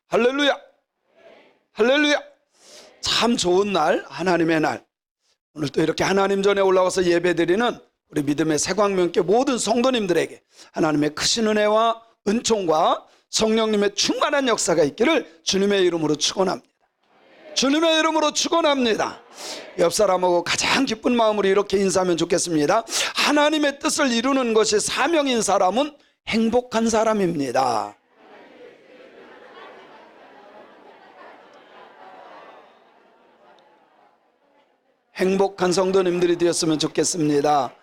할렐루야. 할렐루야. 참 좋은 날, 하나님의 날. 오늘 또 이렇게 하나님 전에 올라와서 예배드리는 우리 믿음의 새광명교회 모든 성도님들에게 하나님의 크신 은혜와 은총과 성령님의 충만한 역사가 있기를 주님의 이름으로 축원합니다. 주님의 이름으로 축원합니다. 옆 사람하고 가장 기쁜 마음으로 이렇게 인사하면 좋겠습니다. 하나님의 뜻을 이루는 것이 사명인 사람은 행복한 사람입니다. 행복한 성도님들이 되었으면 좋겠습니다.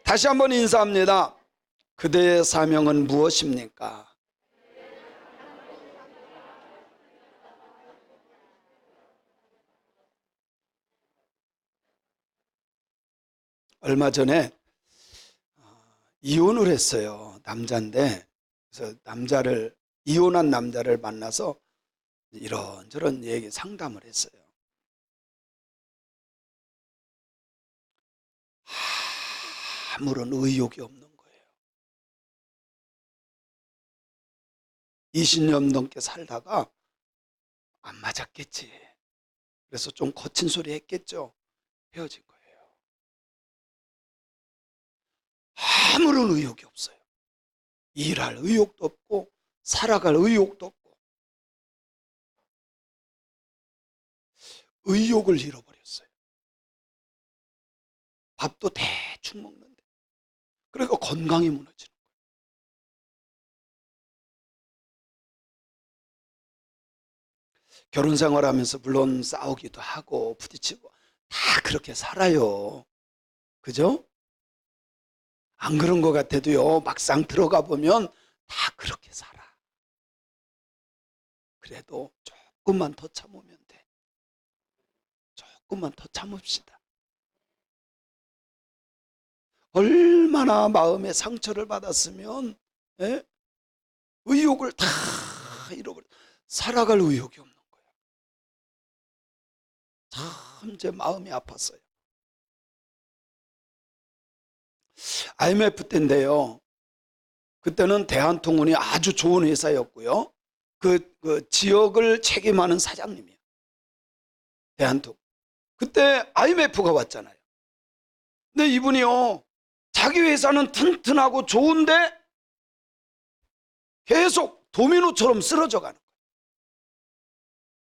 다시 한번 인사합니다. 그대의 사명은 무엇입니까? 얼마 전에 이혼을 했어요. 남자인데, 그래서 이혼한 남자를 만나서 이런저런 얘기 상담을 했어요. 아무런 의욕이 없는 거예요. 20년 넘게 살다가 안 맞았겠지. 그래서 좀 거친 소리 했겠죠. 헤어진 거예요. 아무런 의욕이 없어요. 일할 의욕도 없고 살아갈 의욕도 없고 의욕을 잃어버렸어요. 밥도 대충 먹는데 그러니까 건강이 무너지는 거예요. 결혼 생활하면서 물론 싸우기도 하고 부딪히고 다 그렇게 살아요. 그죠? 안 그런 것 같아도요, 막상 들어가 보면 다 그렇게 살아. 그래도 조금만 더 참으면 돼. 조금만 더 참읍시다. 얼마나 마음에 상처를 받았으면 의욕을 다 잃어버려. 살아갈 의욕이 없는 거예요. 참 제 마음이 아팠어요. IMF 때인데요. 그때는 대한통운이 아주 좋은 회사였고요. 그 지역을 책임하는 사장님이에요. 대한통운. 그때 IMF가 왔잖아요. 근데 이분이요, 자기 회사는 튼튼하고 좋은데 계속 도미노처럼 쓰러져 가는 거예요.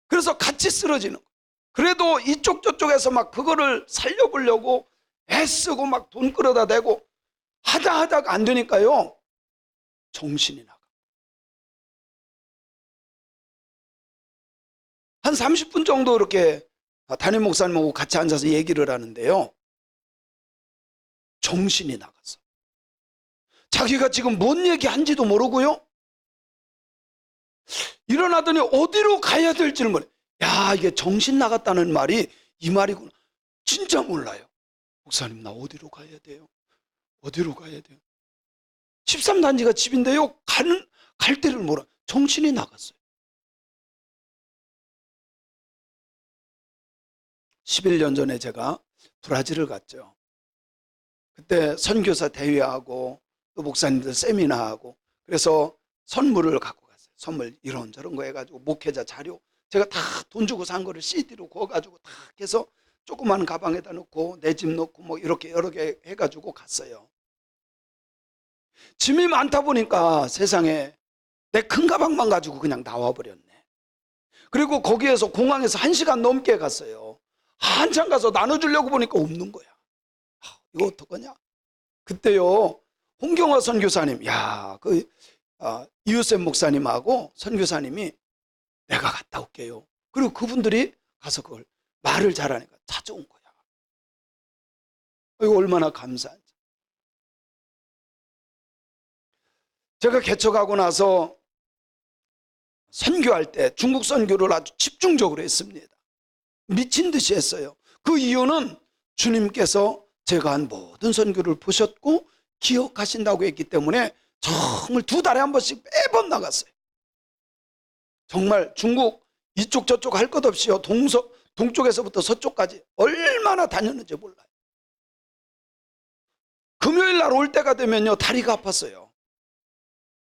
그래서 같이 쓰러지는 거예요. 그래도 이쪽 저쪽에서 막 그거를 살려보려고 애쓰고 막 돈 끌어다 대고 하다가 안 되니까요, 정신이 나가. 한 30분 정도 이렇게 담임 목사님하고 같이 앉아서 얘기를 하는데요, 정신이 나갔어. 자기가 지금 뭔 얘기한지도 모르고요, 일어나더니 어디로 가야 될지를 몰라요. 야, 이게 정신 나갔다는 말이 이 말이구나. 진짜 몰라요. 목사님, 나 어디로 가야 돼요? 어디로 가야 돼요? 13단지가 집인데요, 갈 데를 몰라. 정신이 나갔어요. 11년 전에 제가 브라질을 갔죠. 그때 선교사 대회하고 또 목사님들 세미나하고, 그래서 선물을 갖고 갔어요. 선물 이런저런 거 해가지고 목회자 자료 제가 다 돈 주고 산 거를 CD로 구워가지고 다 해서 조그만 가방에다 넣고 내 집 넣고 뭐 이렇게 여러 개 해가지고 갔어요. 짐이 많다 보니까 세상에 내 큰 가방만 가지고 그냥 나와버렸네. 그리고 거기에서 공항에서 1시간 넘게 갔어요. 한참 가서 나눠주려고 보니까 없는 거야. 이거 어떡하냐? 그때요, 홍경화 선교사님, 이웃샘 목사님하고 선교사님이 내가 갔다 올게요. 그리고 그분들이 가서 그걸 말을 잘하니까 찾아온 거야. 이거 얼마나 감사한지. 제가 개척하고 나서 선교할 때 중국 선교를 아주 집중적으로 했습니다. 미친 듯이 했어요. 그 이유는 주님께서 제가 한 모든 선교를 보셨고 기억하신다고 했기 때문에 정말 2달에 한 번씩 매번 나갔어요. 정말 중국 이쪽 저쪽 할 것 없이요, 동쪽에서부터 서쪽까지 얼마나 다녔는지 몰라요. 금요일 날 올 때가 되면요, 다리가 아팠어요.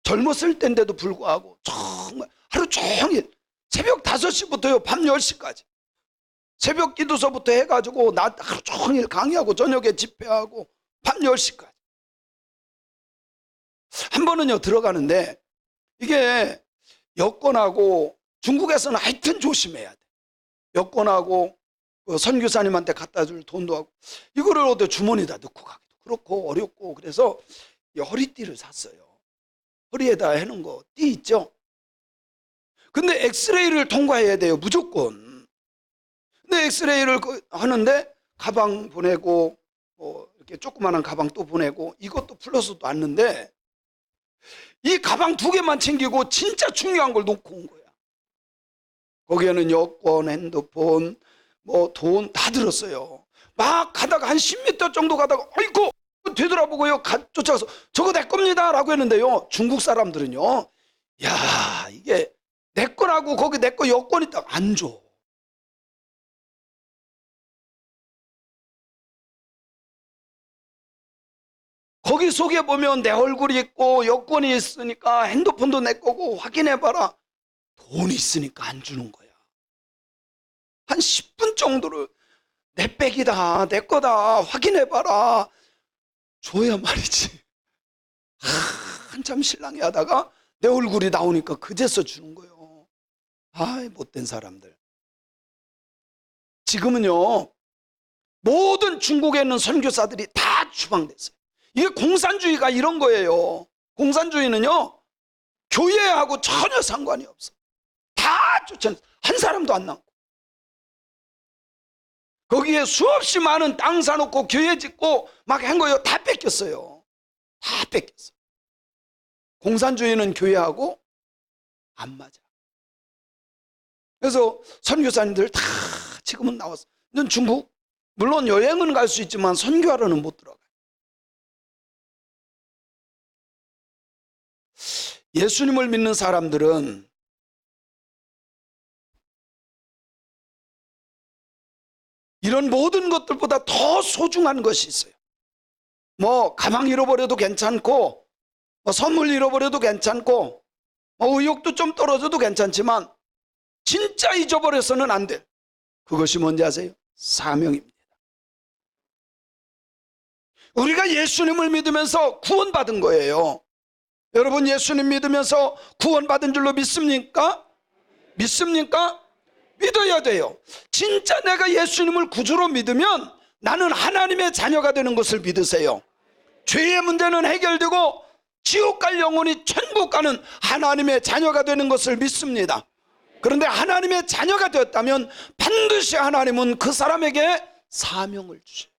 젊었을 때인데도 불구하고 정말 하루 종일 새벽 5시부터요 밤 10시까지 새벽 기도서부터 해가지고 낮 하루 종일 강의하고 저녁에 집회하고 밤 10시까지. 한 번은요 들어가는데 이게 여권하고 중국에서는 하여튼 조심해야 돼. 여권하고 그 선교사님한테 갖다 줄 돈도 하고 이거를 어디 주머니에다 넣고 가기도 그렇고 어렵고, 그래서 이 허리띠를 샀어요. 허리에다 해놓은 거 띠 있죠. 근데 엑스레이를 통과해야 돼요 무조건. 근데 엑스레이를 하는데 가방 보내고 이렇게 조그마한 가방 또 보내고 이것도 플러스도 않는데 이 가방 2개만 챙기고 진짜 중요한 걸 놓고 온 거야. 거기에는 여권, 핸드폰, 뭐 돈 다 들었어요. 막 가다가 한 10m 정도 가다가 아이고 되돌아보고요 쫓아가서 저거 내 겁니다 라고 했는데요, 중국 사람들은요, 야 이게 내 거라고 거기 내 거 여권 있다고 안 줘. 거기 속에 보면 내 얼굴이 있고 여권이 있으니까 핸드폰도 내 거고 확인해봐라. 돈이 있으니까 안 주는 거야. 한 10분 정도를 내 백이다 내 거다 확인해봐라 줘야 말이지. 한참 실랑이 하다가 내 얼굴이 나오니까 그제서 주는 거예요. 아이 못된 사람들. 지금은요 모든 중국에 있는 선교사들이 다 추방됐어요. 이게 공산주의가 이런 거예요. 공산주의는요 교회하고 전혀 상관이 없어. 다 쫓아내. 한 사람도 안 남고 거기에 수없이 많은 땅 사놓고 교회 짓고 막 한 거예요. 다 뺏겼어요. 다 뺏겼어. 공산주의는 교회하고 안 맞아. 그래서 선교사님들 다 지금은 나왔어. 중국 물론 여행은 갈 수 있지만 선교하러는 못 들어가. 예수님을 믿는 사람들은 이런 모든 것들보다 더 소중한 것이 있어요. 뭐 가방 잃어버려도 괜찮고 뭐 선물 잃어버려도 괜찮고 뭐 의욕도 좀 떨어져도 괜찮지만 진짜 잊어버려서는 안 돼. 그것이 뭔지 아세요? 사명입니다. 우리가 예수님을 믿으면서 구원받은 거예요. 여러분 예수님 믿으면서 구원받은 줄로 믿습니까? 믿습니까? 믿어야 돼요. 진짜 내가 예수님을 구주로 믿으면 나는 하나님의 자녀가 되는 것을 믿으세요. 죄의 문제는 해결되고 지옥 갈 영혼이 천국 가는 하나님의 자녀가 되는 것을 믿습니다. 그런데 하나님의 자녀가 되었다면 반드시 하나님은 그 사람에게 사명을 주셔요.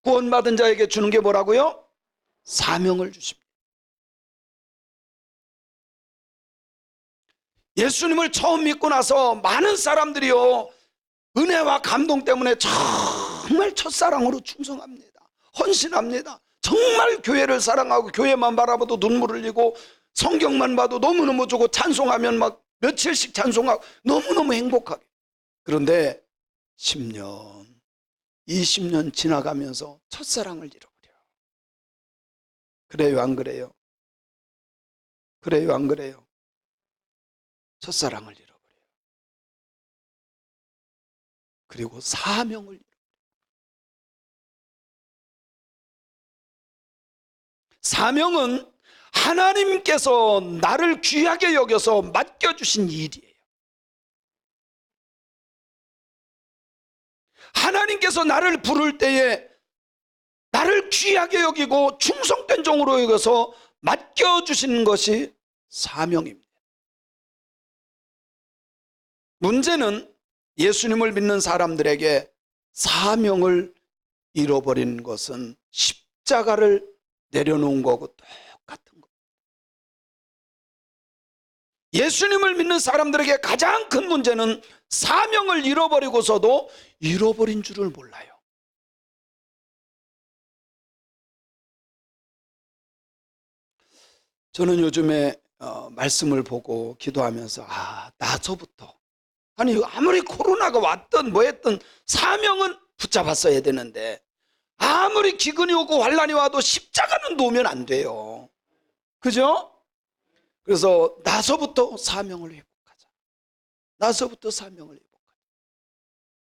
구원받은 자에게 주는 게 뭐라고요? 사명을 주십니다. 예수님을 처음 믿고 나서 많은 사람들이요 은혜와 감동 때문에 정말 첫사랑으로 충성합니다. 헌신합니다. 정말 교회를 사랑하고 교회만 바라봐도 눈물을 흘리고 성경만 봐도 너무너무 좋고 찬송하면 막 며칠씩 찬송하고 너무너무 행복하게. 그런데 10년 20년 지나가면서 첫사랑을 잃어버려요. 그래요 안 그래요? 그래요 안 그래요? 첫사랑을 잃어버려요. 그리고 사명을 잃어버려요. 사명은 하나님께서 나를 귀하게 여겨서 맡겨주신 일이에요. 하나님께서 나를 부를 때에 나를 귀하게 여기고 충성된 종으로 여겨서 맡겨주신 것이 사명입니다. 문제는 예수님을 믿는 사람들에게 사명을 잃어버린 것은 십자가를 내려놓은 거하고 똑같은 거예요. 예수님을 믿는 사람들에게 가장 큰 문제는 사명을 잃어버리고서도 잃어버린 줄을 몰라요. 저는 요즘에 말씀을 보고 기도하면서 나서부터 아니 아무리 코로나가 왔든 뭐 했든 사명은 붙잡았어야 되는데 아무리 기근이 오고 환란이 와도 십자가는 놓으면 안 돼요. 그죠? 그래서 나서부터 사명을 회복하자. 나서부터 사명을 회복합니다.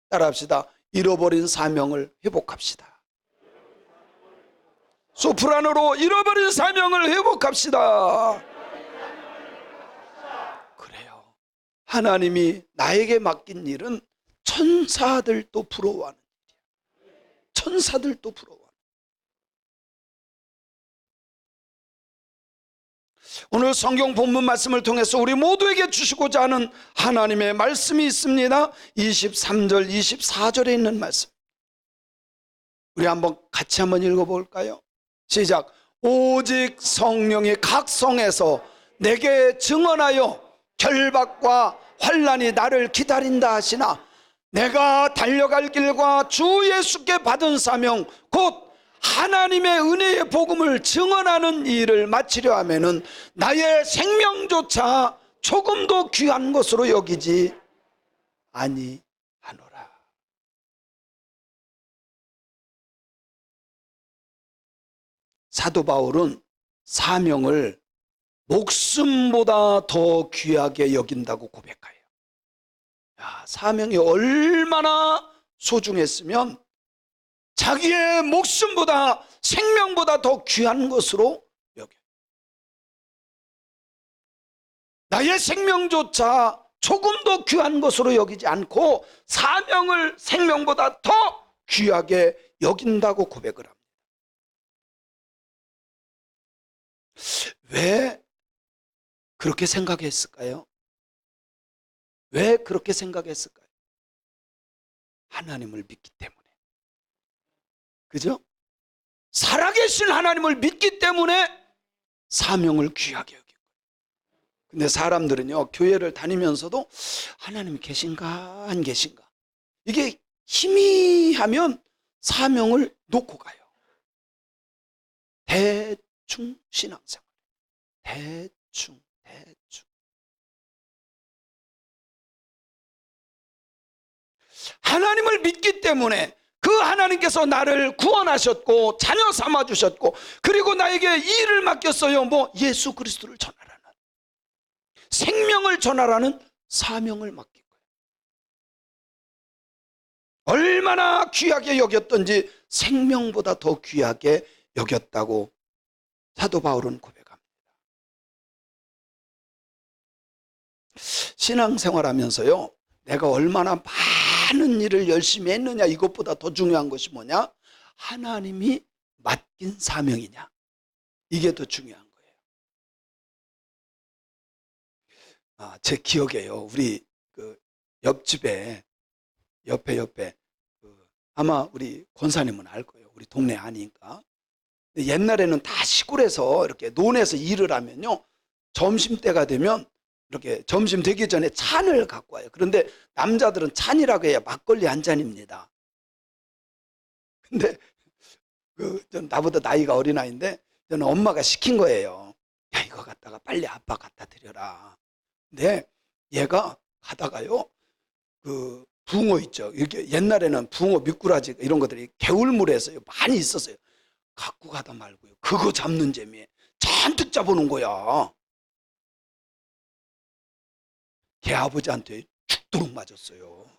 따라합시다. 잃어버린 사명을 회복합시다. 소프라노로 잃어버린 사명을 회복합시다. 그래요. 하나님이 나에게 맡긴 일은 천사들도 부러워하는 일이야. 천사들도 부러워하는. 오늘 성경 본문 말씀을 통해서 우리 모두에게 주시고자 하는 하나님의 말씀이 있습니다. 23절 24절에 있는 말씀, 우리 같이 한번 읽어볼까요? 시작. 오직 성령이 각 성에서 내게 증언하여 결박과 환난이 나를 기다린다 하시나 내가 달려갈 길과 주 예수께 받은 사명 곧 하나님의 은혜의 복음을 증언하는 일을 마치려 하면은 나의 생명조차 조금도 귀한 것으로 여기지 아니하노라. 사도 바울은 사명을 목숨보다 더 귀하게 여긴다고 고백해요. 사명이 얼마나 소중했으면 자기의 목숨보다, 생명보다 더 귀한 것으로 여겨요. 나의 생명조차 조금도 귀한 것으로 여기지 않고 사명을 생명보다 더 귀하게 여긴다고 고백을 합니다. 왜 그렇게 생각했을까요? 왜 그렇게 생각했을까요? 하나님을 믿기 때문에. 그죠? 살아계신 하나님을 믿기 때문에 사명을 귀하게 여기고. 근데 사람들은요, 교회를 다니면서도 하나님 계신가 안 계신가, 이게 희미하면 사명을 놓고 가요. 대충 신앙생활, 대충. 하나님을 믿기 때문에 그 하나님께서 나를 구원하셨고 자녀 삼아주셨고 그리고 나에게 이 일을 맡겼어요. 예수 그리스도를 전하라는, 생명을 전하라는 사명을 맡긴 거예요. 얼마나 귀하게 여겼던지 생명보다 더 귀하게 여겼다고 사도 바울은 고백합니다. 신앙생활하면서요, 내가 얼마나 많은 일을 열심히 했느냐, 이것보다 더 중요한 것이 뭐냐? 하나님이 맡긴 사명이냐, 이게 더 중요한 거예요. 제 기억에요, 우리 그 옆집에 옆에 아마 우리 권사님은 알 거예요. 우리 동네 아니니까. 옛날에는 다 시골에서 이렇게 논에서 일을 하면요, 점심때가 되면 이렇게 점심 되기 전에 찬을 갖고 와요. 그런데 남자들은 찬이라고 해야 막걸리 한 잔입니다. 근데 나보다 나이가 어린 아이인데 저는 엄마가 시킨 거예요. 야, 이거 갖다가 빨리 아빠 갖다 드려라. 근데 얘가 가다가요, 그 붕어 있죠. 이렇게 옛날에는 붕어, 미꾸라지 이런 것들이 개울물에서 많이 있었어요. 갖고 가다 말고요, 그거 잡는 재미에 잔뜩 잡아놓은 거야. 걔 아버지한테 죽도록 맞았어요.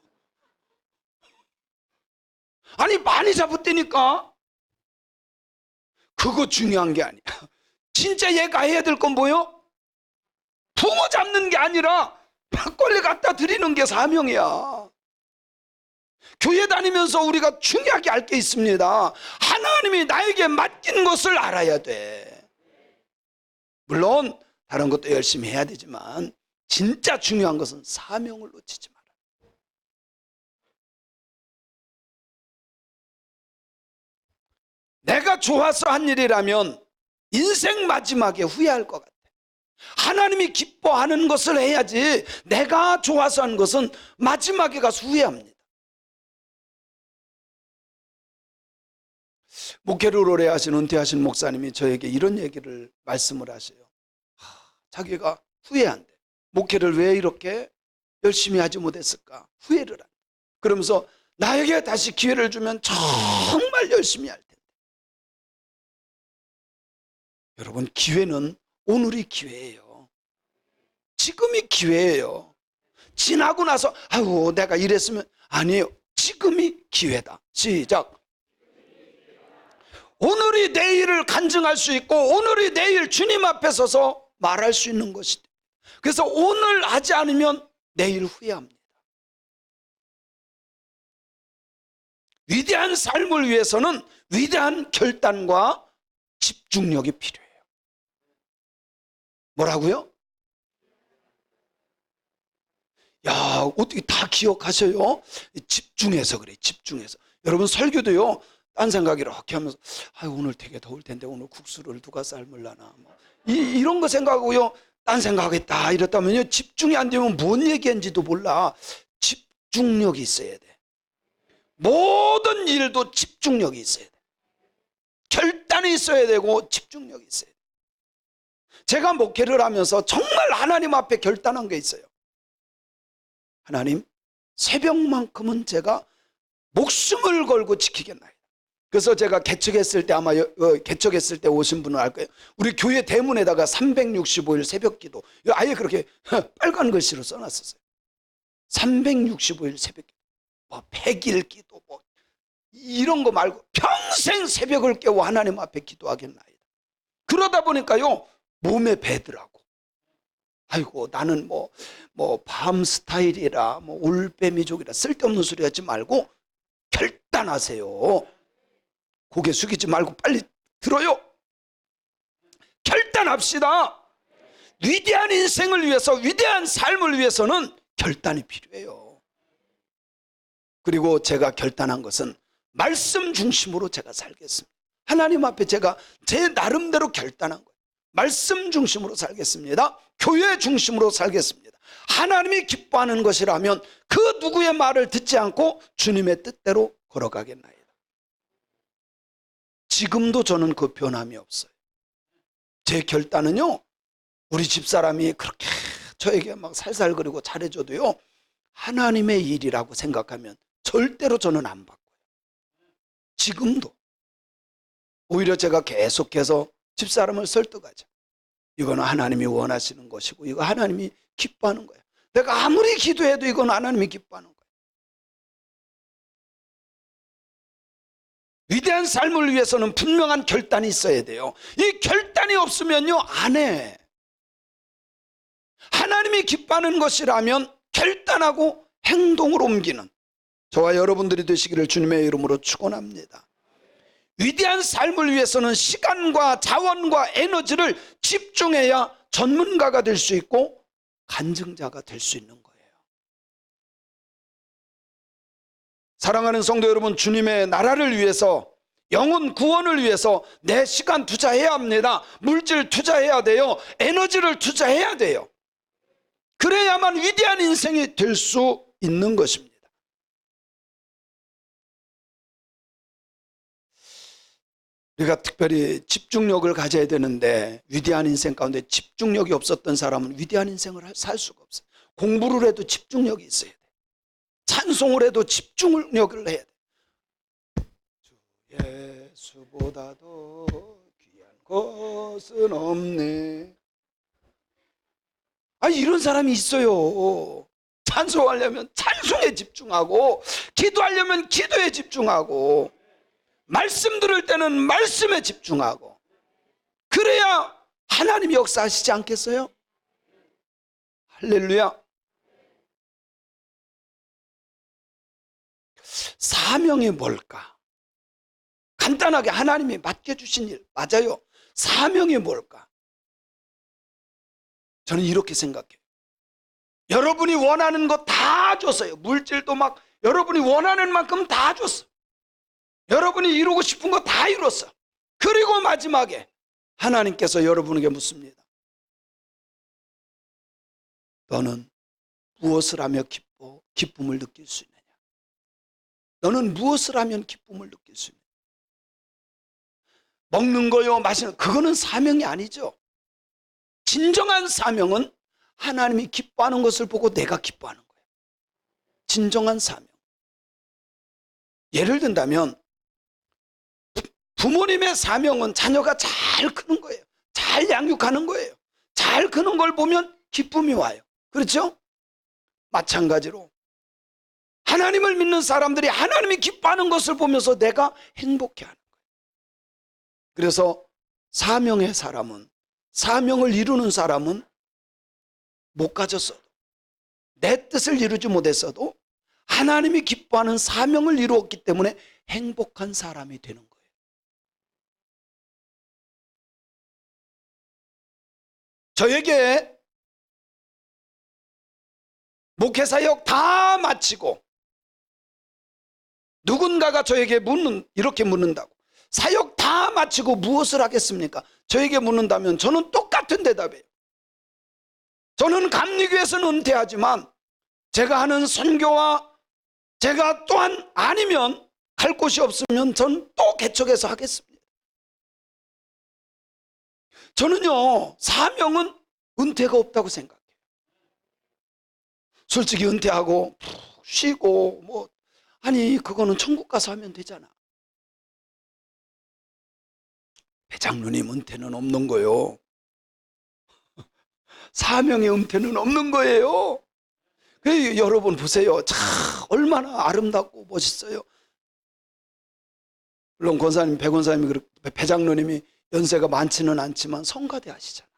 아니, 많이 잡았다니까. 그거 중요한 게 아니야. 진짜 얘가 해야 될 건 뭐요? 붕어 잡는 게 아니라 막걸리 갖다 드리는 게 사명이야. 교회 다니면서 우리가 중요하게 알 게 있습니다. 하나님이 나에게 맡긴 것을 알아야 돼. 물론 다른 것도 열심히 해야 되지만 진짜 중요한 것은 사명을 놓치지 마라. 내가 좋아서 한 일이라면 인생 마지막에 후회할 것 같아. 하나님이 기뻐하는 것을 해야지, 내가 좋아서 한 것은 마지막에 가서 후회합니다. 목회를 오래 하신 은퇴하신 목사님이 저에게 이런 얘기를 말씀을 하세요. 자기가 후회한대. 목회를 왜 이렇게 열심히 하지 못했을까? 후회를 한대. 그러면서 나에게 다시 기회를 주면 정말 열심히 할 텐데. 여러분, 기회는 오늘이 기회예요. 지금이 기회예요. 지나고 나서 아유 내가 이랬으면, 아니에요. 지금이 기회다. 시작. 오늘이 내일을 간증할 수 있고 오늘이 내일 주님 앞에 서서 말할 수 있는 것이다. 그래서 오늘 하지 않으면 내일 후회합니다. 위대한 삶을 위해서는 위대한 결단과 집중력이 필요해요. 뭐라고요? 야, 어떻게 다 기억하셔요? 집중해서 그래, 집중해서. 여러분 설교도요, 딴 생각 이렇게 하면서 아유 오늘 되게 더울 텐데 오늘 국수를 누가 삶을라나 이런 거 생각하고요, 딴 생각하겠다 이랬다면요, 집중이 안 되면 뭔 얘기인지도 몰라. 집중력이 있어야 돼. 모든 일도 집중력이 있어야 돼. 결단이 있어야 되고 집중력이 있어야 돼. 제가 목회를 하면서 정말 하나님 앞에 결단한 게 있어요. 하나님, 새벽만큼은 제가 목숨을 걸고 지키겠나이다. 그래서 제가 개척했을 때, 아마 개척했을 때 오신 분은 알 거예요. 우리 교회 대문에다가 365일 새벽기도 아예 그렇게 빨간 글씨로 써놨었어요. 365일 새벽기도, 뭐 100일 기도, 뭐 이런 거 말고 평생 새벽을 깨워 하나님 앞에 기도하겠나이다. 그러다 보니까요 몸에 배더라고. 아이고 나는 뭐 밤 스타일이라 뭐 올빼미족이라 쓸데없는 소리 하지 말고 결단하세요. 고개 숙이지 말고 빨리 들어요. 결단합시다. 위대한 인생을 위해서, 위대한 삶을 위해서는 결단이 필요해요. 그리고 제가 결단한 것은 말씀 중심으로 제가 살겠습니다. 하나님 앞에 제가 제 나름대로 결단한 거예요. 말씀 중심으로 살겠습니다. 교회 중심으로 살겠습니다. 하나님이 기뻐하는 것이라면 그 누구의 말을 듣지 않고 주님의 뜻대로 걸어가겠나이다. 지금도 저는 그 변함이 없어요. 제 결단은요, 우리 집사람이 그렇게 저에게 막 살살거리고 잘해줘도요, 하나님의 일이라고 생각하면 절대로 저는 안 바꿔요. 지금도. 오히려 제가 계속해서 집사람을 설득하죠. 이거는 하나님이 원하시는 것이고 이거 하나님이 기뻐하는 거예요. 내가 아무리 기도해도 이건 하나님이 기뻐하는 거예요. 위대한 삶을 위해서는 분명한 결단이 있어야 돼요. 이 결단이 없으면요 안 해. 하나님이 기뻐하는 것이라면 결단하고 행동으로 옮기는 저와 여러분들이 되시기를 주님의 이름으로 축원합니다. 위대한 삶을 위해서는 시간과 자원과 에너지를 집중해야 전문가가 될 수 있고 간증자가 될 수 있는 거예요. 사랑하는 성도 여러분, 주님의 나라를 위해서, 영혼 구원을 위해서 내 시간 투자해야 합니다. 물질 투자해야 돼요. 에너지를 투자해야 돼요. 그래야만 위대한 인생이 될 수 있는 것입니다. 우리가 특별히 집중력을 가져야 되는데 위대한 인생 가운데 집중력이 없었던 사람은 위대한 인생을 살 수가 없어요. 공부를 해도 집중력이 있어야 돼. 찬송을 해도 집중력을 해야 돼. 주 예수보다도 귀한 것은 없네. 이런 사람이 있어요. 찬송하려면 찬송에 집중하고, 기도하려면 기도에 집중하고, 말씀 들을 때는 말씀에 집중하고, 그래야 하나님이 역사하시지 않겠어요? 할렐루야. 사명이 뭘까? 간단하게 하나님이 맡겨주신 일, 맞아요. 사명이 뭘까? 저는 이렇게 생각해요. 여러분이 원하는 거 다 줬어요. 물질도 막 여러분이 원하는 만큼 다 줬어. 여러분이 이루고 싶은 거 다 이뤘어. 그리고 마지막에 하나님께서 여러분에게 묻습니다. 너는 무엇을 하며 기쁨을 느낄 수 있느냐? 너는 무엇을 하면 기쁨을 느낄 수 있느냐? 먹는 거요, 마시는 거, 그거는 사명이 아니죠. 진정한 사명은 하나님이 기뻐하는 것을 보고 내가 기뻐하는 거예요. 진정한 사명. 예를 든다면 부모님의 사명은 자녀가 잘 크는 거예요. 잘 양육하는 거예요. 잘 크는 걸 보면 기쁨이 와요. 그렇죠? 마찬가지로 하나님을 믿는 사람들이 하나님이 기뻐하는 것을 보면서 내가 행복해하는 거예요. 그래서 사명의 사람은, 사명을 이루는 사람은 못 가졌어도, 내 뜻을 이루지 못했어도 하나님이 기뻐하는 사명을 이루었기 때문에 행복한 사람이 되는 거예요. 저에게 목회사역 다 마치고 누군가가 저에게 이렇게 묻는다고, 사역 다 마치고 무엇을 하겠습니까? 저에게 묻는다면 저는 똑같은 대답이에요. 저는 감리교에서는 은퇴하지만 제가 하는 선교와 제가 또한 아니면 갈 곳이 없으면 전 또 개척해서 하겠습니다. 저는요, 사명은 은퇴가 없다고 생각해요. 솔직히 은퇴하고 푹 쉬고 아니 그거는 천국 가서 하면 되잖아. 배장로님 은퇴는 없는 거예요. 사명의 은퇴는 없는 거예요. 여러분 보세요. 참 얼마나 아름답고 멋있어요. 물론 권사님, 백원사님이, 배장로님이 연세가 많지는 않지만 성가대 하시잖아.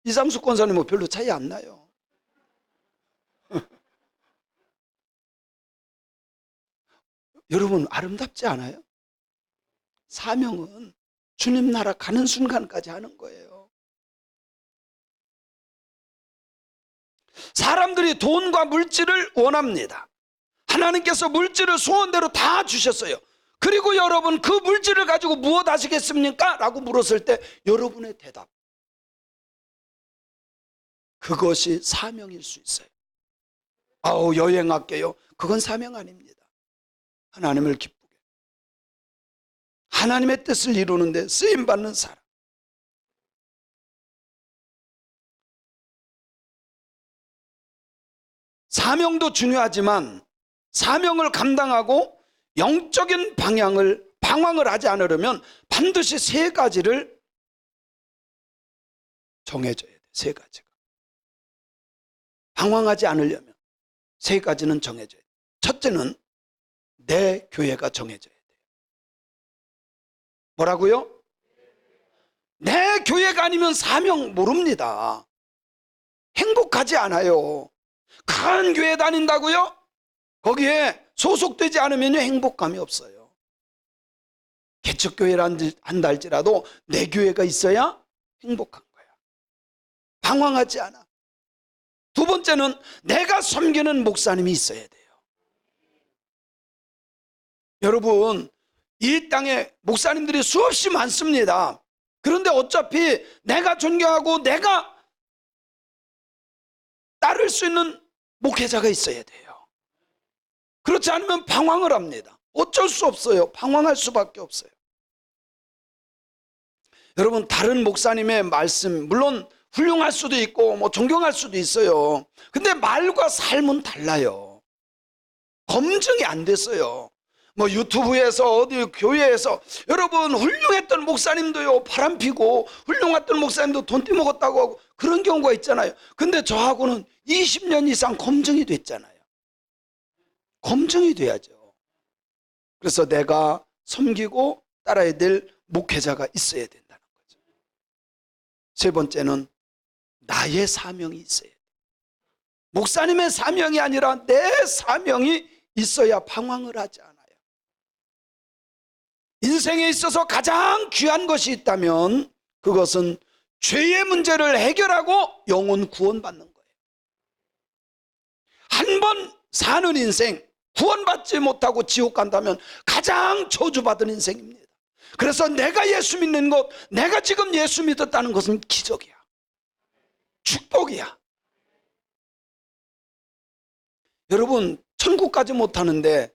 이상숙 권사님은 별로 차이 안 나요. 여러분 아름답지 않아요? 사명은 주님 나라 가는 순간까지 하는 거예요. 사람들이 돈과 물질을 원합니다. 하나님께서 물질을 소원대로 다 주셨어요. 그리고 여러분 그 물질을 가지고 무엇 하시겠습니까? 라고 물었을 때 여러분의 대답, 그것이 사명일 수 있어요. 아우 여행할게요. 그건 사명 아닙니다. 하나님을 기쁘게, 하나님의 뜻을 이루는데 쓰임받는 사람. 사명도 중요하지만 사명을 감당하고 영적인 방황을 하지 않으려면 반드시 세 가지를 정해져야 돼요. 세 가지가. 방황하지 않으려면 세 가지는 정해져야 돼요. 첫째는 내 교회가 정해져야 돼요. 뭐라고요? 내 교회가 아니면 사명 모릅니다. 행복하지 않아요. 큰 교회 다닌다고요? 거기에 소속되지 않으면 행복감이 없어요. 개척교회를 한다 할지라도 내 교회가 있어야 행복한 거야. 방황하지 않아. 두 번째는 내가 섬기는 목사님이 있어야 돼요. 여러분 이 땅에 목사님들이 수없이 많습니다. 그런데 어차피 내가 존경하고 내가 따를 수 있는 목회자가 있어야 돼요. 그렇지 않으면 방황을 합니다. 어쩔 수 없어요. 방황할 수밖에 없어요. 여러분 다른 목사님의 말씀 물론 훌륭할 수도 있고 존경할 수도 있어요. 근데 말과 삶은 달라요. 검증이 안 됐어요. 유튜브에서 어디 교회에서 여러분 훌륭했던 목사님도요 바람피고 훌륭했던 목사님도 돈 떼먹었다고 하고 그런 경우가 있잖아요. 근데 저하고는 20년 이상 검증이 됐잖아요. 검증이 돼야죠. 그래서 내가 섬기고 따라야 될 목회자가 있어야 된다는 거죠. 세 번째는 나의 사명이 있어야 돼요. 목사님의 사명이 아니라 내 사명이 있어야 방황을 하지 않아요. 인생에 있어서 가장 귀한 것이 있다면 그것은 죄의 문제를 해결하고 영혼 구원받는 거예요. 한 번 사는 인생 구원받지 못하고 지옥 간다면 가장 저주받은 인생입니다. 그래서 내가 예수 믿는 것, 내가 지금 예수 믿었다는 것은 기적이야. 축복이야. 여러분 천국까지 못하는데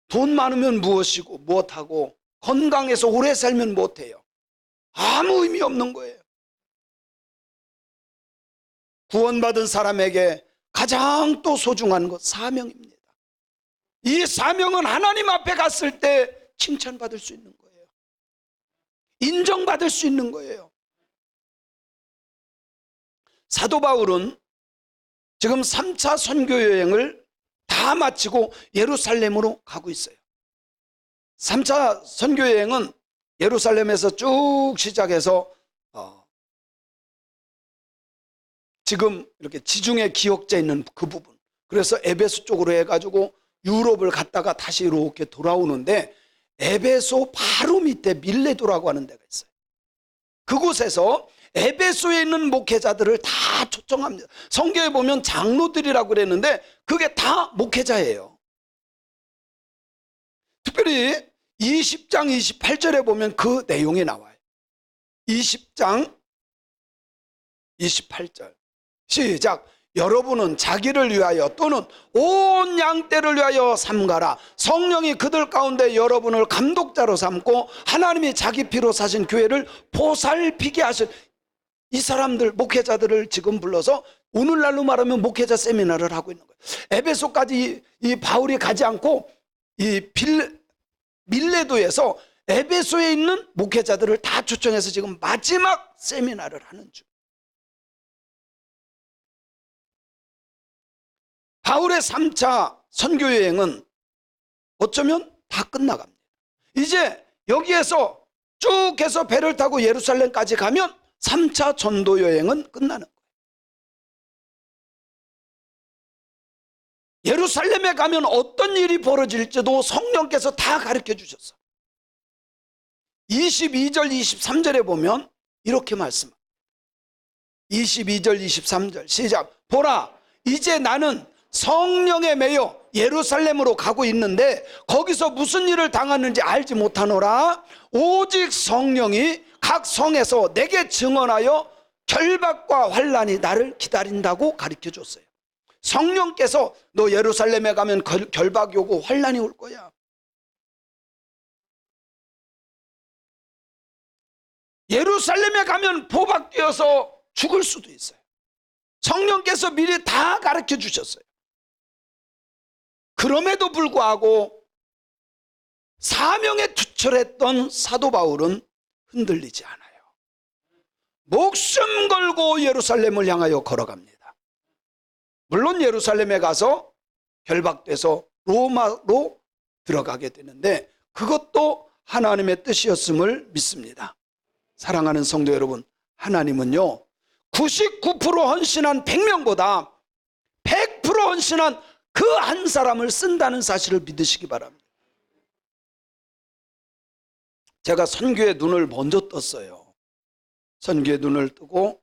돈 많으면 무엇이고 무엇하고 건강해서 오래 살면 못해요. 아무 의미 없는 거예요. 구원받은 사람에게 가장 또 소중한 것 사명입니다. 이 사명은 하나님 앞에 갔을 때 칭찬받을 수 있는 거예요. 인정받을 수 있는 거예요. 사도 바울은 지금 3차 선교 여행을 다 마치고 예루살렘으로 가고 있어요. 3차 선교 여행은 예루살렘에서 쭉 시작해서 지금 이렇게 지중해 기역자에 있는 그 부분, 그래서 에베소 쪽으로 해가지고 유럽을 갔다가 다시 이렇게 돌아오는데, 에베소 바로 밑에 밀레도라고 하는 데가 있어요. 그곳에서 에베소에 있는 목회자들을 다 초청합니다. 성경에 보면 장로들이라고 그랬는데 그게 다 목회자예요. 특별히 20장 28절에 보면 그 내용이 나와요. 20장 28절 시작. 여러분은 자기를 위하여 또는 온 양떼를 위하여 삼가라. 성령이 그들 가운데 여러분을 감독자로 삼고 하나님이 자기 피로 사신 교회를 보살피게 하실, 이 사람들 목회자들을 지금 불러서 오늘날로 말하면 목회자 세미나를 하고 있는 거예요. 에베소까지 이 바울이 가지 않고 이 밀레도에서 에베소에 있는 목회자들을 다 초청해서 지금 마지막 세미나를 하는 중. 바울의 3차 선교여행은 어쩌면 다 끝나갑니다. 이제 여기에서 쭉 해서 배를 타고 예루살렘까지 가면 3차 전도여행은 끝나는 거예요. 예루살렘에 가면 어떤 일이 벌어질지도 성령께서 다 가르쳐 주셨어. 22절 23절에 보면 이렇게 말씀합니다. 22절 23절 시작. 보라, 이제 나는 성령에 매여 예루살렘으로 가고 있는데 거기서 무슨 일을 당하는지 알지 못하노라. 오직 성령이 각 성에서 내게 증언하여 결박과 환난이 나를 기다린다고 가르쳐 줬어요. 성령께서 너 예루살렘에 가면 결박이 오고 환난이 올 거야. 예루살렘에 가면 포박되어서 죽을 수도 있어요. 성령께서 미리 다 가르쳐 주셨어요. 그럼에도 불구하고 사명에 투철했던 사도 바울은 흔들리지 않아요. 목숨 걸고 예루살렘을 향하여 걸어갑니다. 물론 예루살렘에 가서 결박돼서 로마로 들어가게 되는데 그것도 하나님의 뜻이었음을 믿습니다. 사랑하는 성도 여러분, 하나님은요 99% 헌신한 100명보다 100% 헌신한 그 한 사람을 쓴다는 사실을 믿으시기 바랍니다. 제가 선교의 눈을 먼저 떴어요. 선교의 눈을 뜨고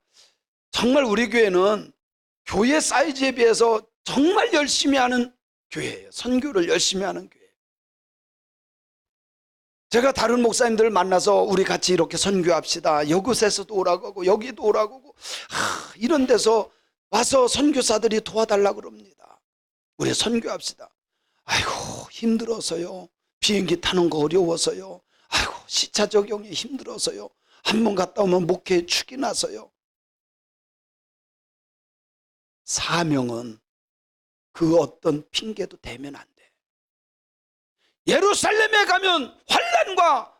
정말 우리 교회는 교회 사이즈에 비해서 정말 열심히 하는 교회예요. 선교를 열심히 하는 교회예요. 제가 다른 목사님들 만나서 우리 같이 이렇게 선교합시다. 이곳에서도 오라고 하고 여기도 오라고 하고 이런 데서 와서 선교사들이 도와달라고 그럽니다. 우리 선교합시다. 아이고 힘들어서요. 비행기 타는 거 어려워서요. 아이고 시차 적용이 힘들어서요. 한 번 갔다 오면 목회에 축이 나서요. 사명은 그 어떤 핑계도 대면 안 돼. 예루살렘에 가면 환난과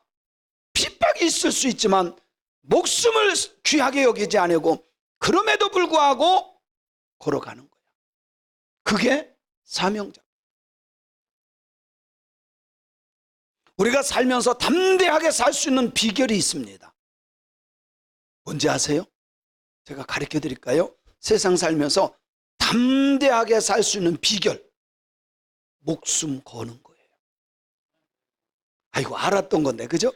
핍박이 있을 수 있지만 목숨을 귀하게 여기지 않고 그럼에도 불구하고 걸어가는 거야. 그게 사명자. 우리가 살면서 담대하게 살 수 있는 비결이 있습니다. 뭔지 아세요? 제가 가르쳐 드릴까요? 세상 살면서 담대하게 살 수 있는 비결, 목숨 거는 거예요. 아이고 알았던 건데 그죠?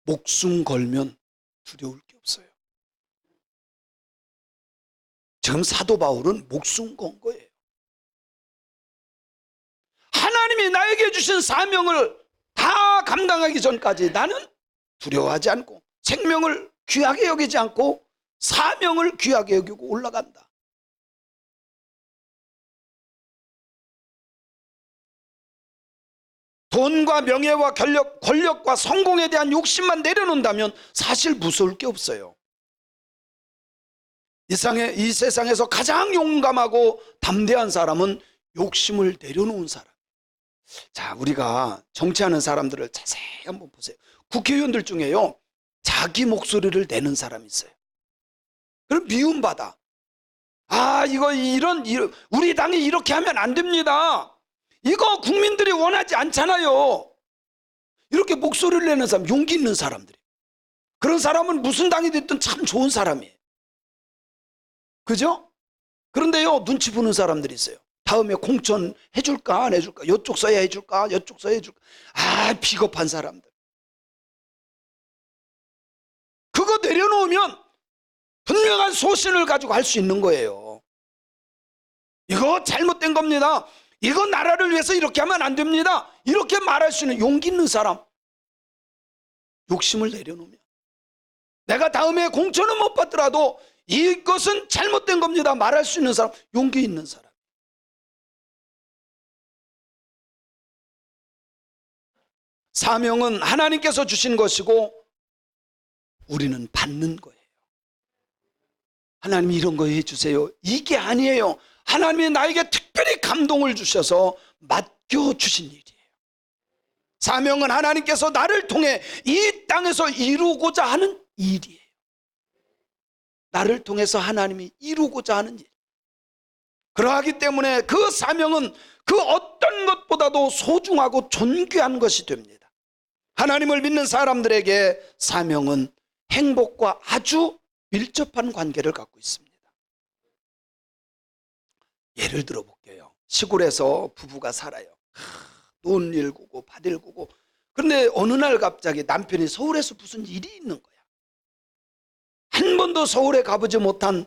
목숨 걸면 두려울 게 없어요. 지금 사도 바울은 목숨 건 거예요. 하나님이 나에게 주신 사명을 다 감당하기 전까지 나는 두려워하지 않고 생명을 귀하게 여기지 않고 사명을 귀하게 여기고 올라간다. 돈과 명예와 권력과 성공에 대한 욕심만 내려놓는다면 사실 무서울 게 없어요. 이 세상에서 가장 용감하고 담대한 사람은 욕심을 내려놓은 사람. 자, 우리가 정치하는 사람들을 자세히 한번 보세요. 국회의원들 중에요 자기 목소리를 내는 사람이 있어요. 그럼 미움받아. 우리 당이 이렇게 하면 안 됩니다. 이거 국민들이 원하지 않잖아요. 이렇게 목소리를 내는 사람, 용기 있는 사람들이. 그런 사람은 무슨 당이 됐든 참 좋은 사람이에요. 그죠? 그런데요, 눈치 보는 사람들이 있어요. 다음에 공천 해줄까 안 해줄까, 이쪽 써야 해줄까, 이쪽 써야 해줄까. 비겁한 사람들. 그거 내려놓으면 분명한 소신을 가지고 할 수 있는 거예요. 이거 잘못된 겁니다. 이거 나라를 위해서 이렇게 하면 안 됩니다. 이렇게 말할 수 있는 용기 있는 사람. 욕심을 내려놓으면 내가 다음에 공천은 못 받더라도 이것은 잘못된 겁니다 말할 수 있는 사람, 용기 있는 사람. 사명은 하나님께서 주신 것이고 우리는 받는 거예요. 하나님 이런 거 해주세요, 이게 아니에요. 하나님이 나에게 특별히 감동을 주셔서 맡겨주신 일이에요. 사명은 하나님께서 나를 통해 이 땅에서 이루고자 하는 일이에요. 나를 통해서 하나님이 이루고자 하는 일. 그러하기 때문에 그 사명은 그 어떤 것보다도 소중하고 존귀한 것이 됩니다. 하나님을 믿는 사람들에게 사명은 행복과 아주 밀접한 관계를 갖고 있습니다. 예를 들어 볼게요. 시골에서 부부가 살아요. 논 일구고 밭 일구고. 그런데 어느 날 갑자기 남편이 서울에서 무슨 일이 있는 거야. 한 번도 서울에 가보지 못한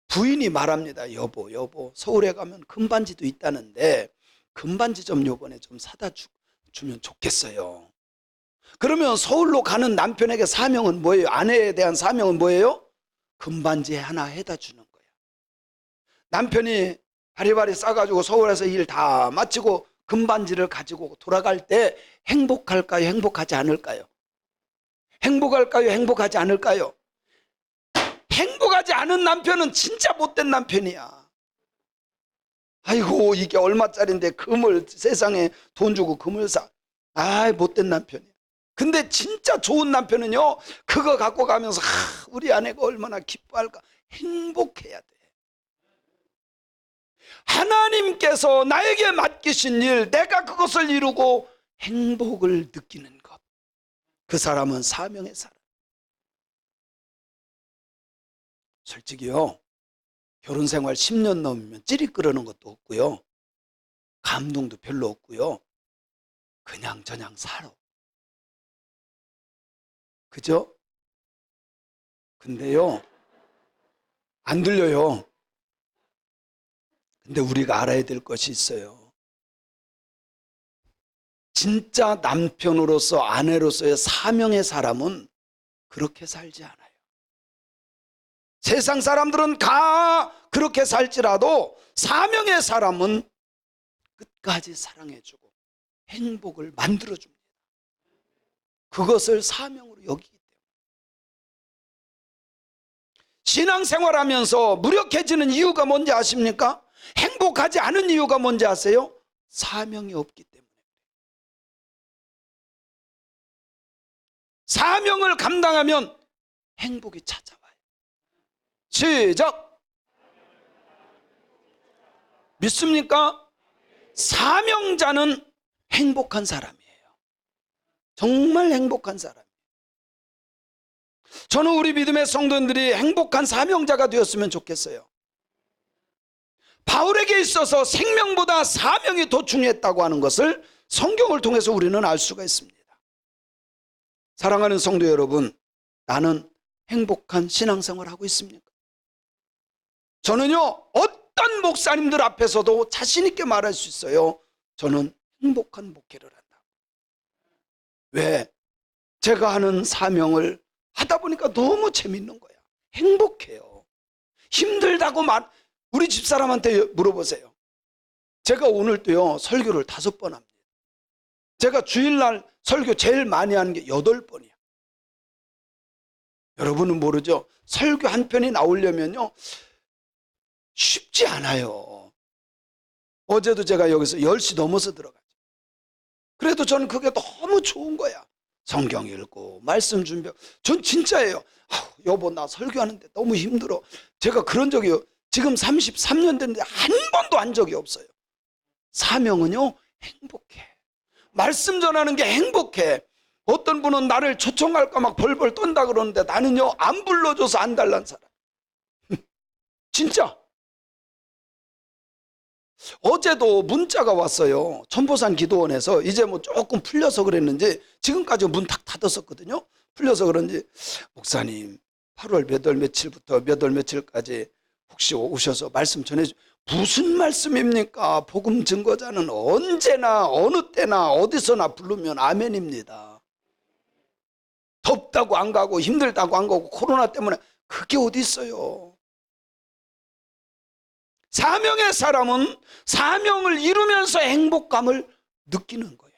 부인이 말합니다. 여보 서울에 가면 금반지도 있다는데 금반지 좀 요번에 좀 사다 주면 좋겠어요. 그러면 서울로 가는 남편에게 사명은 뭐예요? 아내에 대한 사명은 뭐예요? 금반지 하나 해다 주는 거예요. 남편이 바리바리 싸가지고 서울에서 일 다 마치고 금반지를 가지고 돌아갈 때 행복할까요? 행복하지 않을까요? 행복할까요? 행복하지 않을까요? 행복하지 않은 남편은 진짜 못된 남편이야. 아이고 이게 얼마짜린데 금을, 세상에 돈 주고 금을 사. 못된 남편이야. 근데 진짜 좋은 남편은요, 그거 갖고 가면서 우리 아내가 얼마나 기뻐할까. 행복해야 돼. 하나님께서 나에게 맡기신 일, 내가 그것을 이루고 행복을 느끼는 것, 그 사람은 사명의 사람. 솔직히요, 결혼 생활 10년 넘으면 찌릿 끓는 것도 없고요, 감동도 별로 없고요, 그냥 저냥 살아. 그죠? 근데요, 안 들려요. 근데 우리가 알아야 될 것이 있어요. 진짜 남편으로서, 아내로서의 사명의 사람은 그렇게 살지 않아요. 세상 사람들은 다 그렇게 살지라도 사명의 사람은 끝까지 사랑해주고 행복을 만들어줍니다. 그것을 사명으로 여기기 때문에. 신앙생활하면서 무력해지는 이유가 뭔지 아십니까? 행복하지 않은 이유가 뭔지 아세요? 사명이 없기 때문에. 사명을 감당하면 행복이 찾아와요. 시작! 믿습니까? 사명자는 행복한 사람이에요. 정말 행복한 사람이에요. 저는 우리 믿음의 성도들이 행복한 사명자가 되었으면 좋겠어요. 바울에게 있어서 생명보다 사명이 더 중요했다고 하는 것을 성경을 통해서 우리는 알 수가 있습니다. 사랑하는 성도 여러분, 나는 행복한 신앙생활을 하고 있습니까? 저는요, 어떤 목사님들 앞에서도 자신 있게 말할 수 있어요. 저는 행복한 목회를 한다. 왜? 제가 하는 사명을 하다 보니까 너무 재밌는 거야. 행복해요. 힘들다고 우리 집사람한테 물어보세요. 제가 오늘도요, 설교를 5번 합니다. 제가 주일날 설교 제일 많이 하는 게 8번이야. 여러분은 모르죠? 설교 한 편이 나오려면요, 쉽지 않아요. 어제도 제가 여기서 10시 넘어서 들어가죠. 그래도 저는 그게 너무 좋은 거야. 성경 읽고 말씀 준비하고. 전 진짜예요. 여보 나 설교하는데 너무 힘들어. 제가 그런 적이 지금 33년 됐는데 한 번도 한 적이 없어요. 사명은요, 행복해. 말씀 전하는 게 행복해. 어떤 분은 나를 초청할까 막 벌벌 떤다 그러는데 나는요, 안 불러줘서 안 달란 사람. 진짜. 어제도 문자가 왔어요. 천보산 기도원에서. 이제 뭐 조금 풀려서 그랬는지 지금까지 문 탁 닫았었거든요. 풀려서 그런지 목사님 8월 몇 월 며칠부터 몇 월 며칠까지 혹시 오셔서 말씀 전해주. 무슨 말씀입니까? 복음 증거자는 언제나 어느 때나 어디서나 부르면 아멘입니다. 덥다고 안 가고 힘들다고 안 가고 코로나 때문에 그게 어디 있어요. 사명의 사람은 사명을 이루면서 행복감을 느끼는 거예요.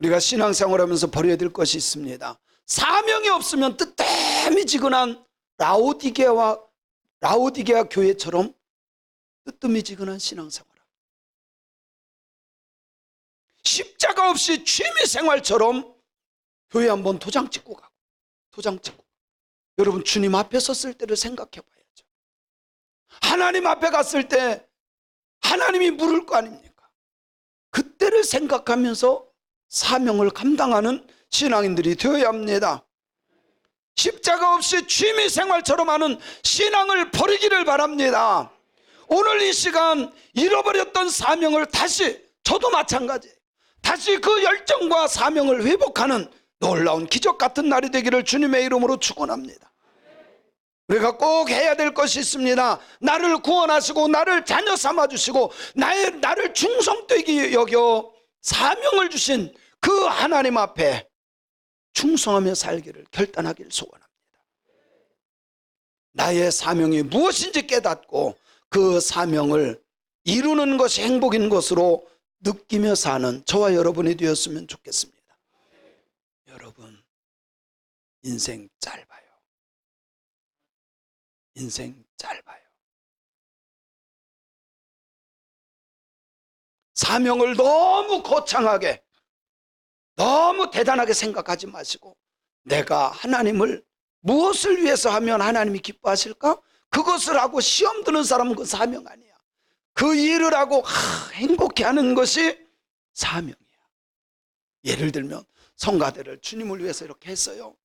우리가 신앙생활하면서 버려야 될 것이 있습니다. 사명이 없으면 뜨뜻미지근한 라오디게아 교회처럼 뜨뜻미지근한 신앙생활, 십자가 없이 취미생활처럼 교회 한번 도장 찍고 가고 도장 찍고. 여러분, 주님 앞에 섰을 때를 생각해 봐야죠. 하나님 앞에 갔을 때 하나님이 물을 거 아닙니까? 그때를 생각하면서 사명을 감당하는 신앙인들이 되어야 합니다. 십자가 없이 취미생활처럼 하는 신앙을 버리기를 바랍니다. 오늘 이 시간 잃어버렸던 사명을 다시, 저도 마찬가지예요, 다시 그 열정과 사명을 회복하는 놀라운 기적 같은 날이 되기를 주님의 이름으로 축원합니다. 우리가 꼭 해야 될 것이 있습니다. 나를 구원하시고 나를 자녀 삼아주시고 나를 충성되게 여겨 사명을 주신 그 하나님 앞에 충성하며 살기를 결단하기를 소원합니다. 나의 사명이 무엇인지 깨닫고 그 사명을 이루는 것이 행복인 것으로 느끼며 사는 저와 여러분이 되었으면 좋겠습니다. 여러분, 인생 짧아요. 인생 짧아요. 사명을 너무 거창하게, 너무 대단하게 생각하지 마시고, 내가 하나님을 무엇을 위해서 하면 하나님이 기뻐하실까? 그것을 하고 시험 드는 사람은 그 사명 아니야. 그 일을 하고 행복해하는 것이 사명이야. 예를 들면 성가대를 주님을 위해서 이렇게 했어요.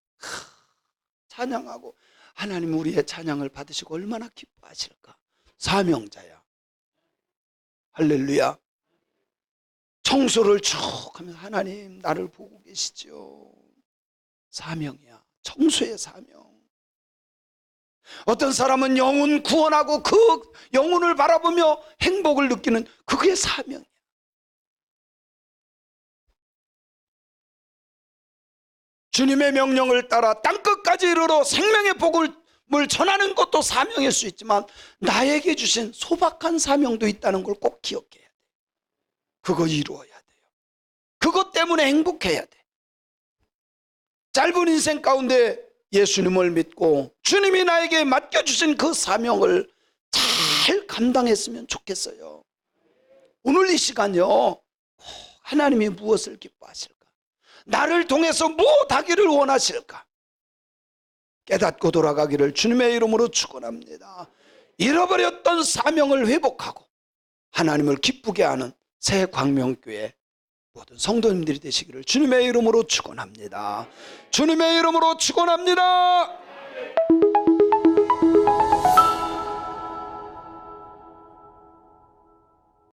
찬양하고 하나님 우리의 찬양을 받으시고 얼마나 기뻐하실까? 사명자야. 할렐루야. 청소를 쭉 하면서 하나님 나를 보고 계시죠. 사명이야. 청소의 사명. 어떤 사람은 영혼 구원하고 그 영혼을 바라보며 행복을 느끼는 그게 사명이야. 주님의 명령을 따라 땅끝까지 이르러 생명의 복을 전하는 것도 사명일 수 있지만 나에게 주신 소박한 사명도 있다는 걸 꼭 기억해야 돼. 그거 이루어야 돼요. 그것 때문에 행복해야 돼. 짧은 인생 가운데 예수님을 믿고 주님이 나에게 맡겨주신 그 사명을 잘 감당했으면 좋겠어요. 오늘 이 시간요, 하나님이 무엇을 기뻐하실까? 나를 통해서 무엇하기를 원하실까? 깨닫고 돌아가기를 주님의 이름으로 축원합니다. 잃어버렸던 사명을 회복하고 하나님을 기쁘게 하는 새 광명교회 모든 성도님들이 되시기를 주님의 이름으로 축원합니다. 주님의 이름으로 축원합니다.